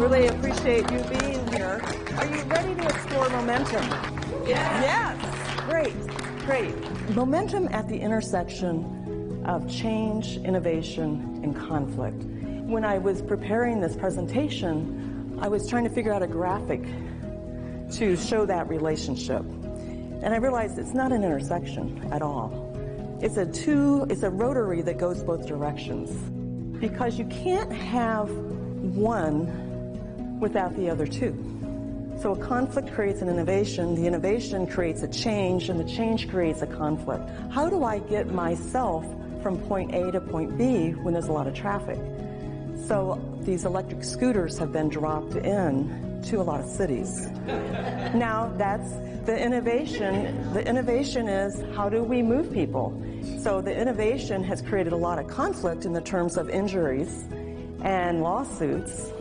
really appreciate you being here. Are you ready to explore momentum? Yes. Great. Momentum at the intersection of change, innovation, and conflict. When I was preparing this presentation, I was trying to figure out a graphic to show that relationship. And I realized it's not an intersection at all. It's a rotary that goes both directions. Because you can't have one without the other two. So a conflict creates an innovation, the innovation creates a change, and the change creates a conflict. How do I get myself from point A to point B when there's a lot of traffic? So these electric scooters have been dropped in to a lot of cities. Now that's the innovation. The innovation is, how do we move people? So the innovation has created a lot of conflict in the terms of injuries and lawsuits.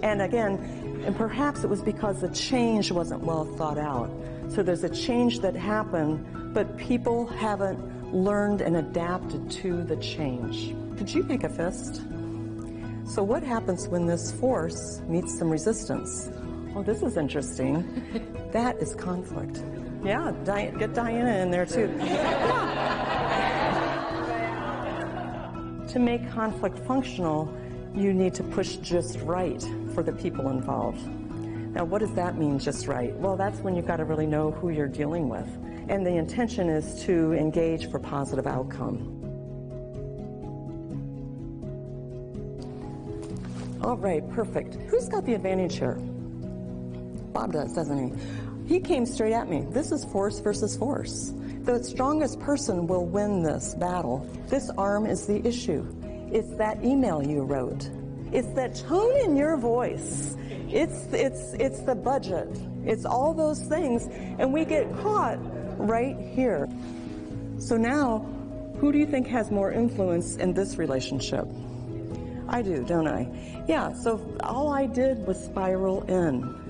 And again, and perhaps it was because the change wasn't well thought out. So there's a change that happened, but people haven't learned and adapted to the change. Could you make a fist? So what happens when this force meets some resistance? Oh, this is interesting. That is conflict. Yeah, get Diana in there too. To make conflict functional, you need to push just right for the people involved. Now, what does that mean, just right? Well, that's when you've got to really know who you're dealing with. And the intention is to engage for positive outcome. All right, perfect. Who's got the advantage here? Bob does, doesn't he? He came straight at me. This is force versus force. The strongest person will win this battle. This arm is the issue. It's that email you wrote. It's that tone in your voice. It's the budget. It's all those things, and we get caught right here. So now, who do you think has more influence in this relationship? I do, don't I? Yeah, so all I did was spiral in.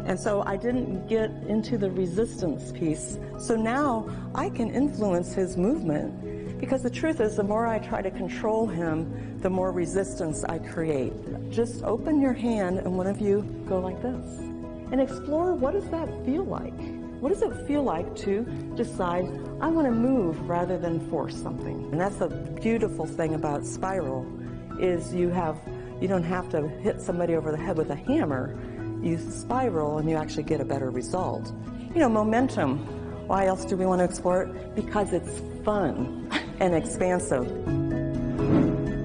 And so I didn't get into the resistance piece. So now I can influence his movement, because the truth is, the more I try to control him, the more resistance I create. Just open your hand and one of you go like this and explore, what does that feel like? What does it feel like to decide, I want to move rather than force something? And that's the beautiful thing about spiral, is you don't have to hit somebody over the head with a hammer. You spiral and you actually get a better result. You know, momentum, why else do we want to explore it? Because it's fun and expansive.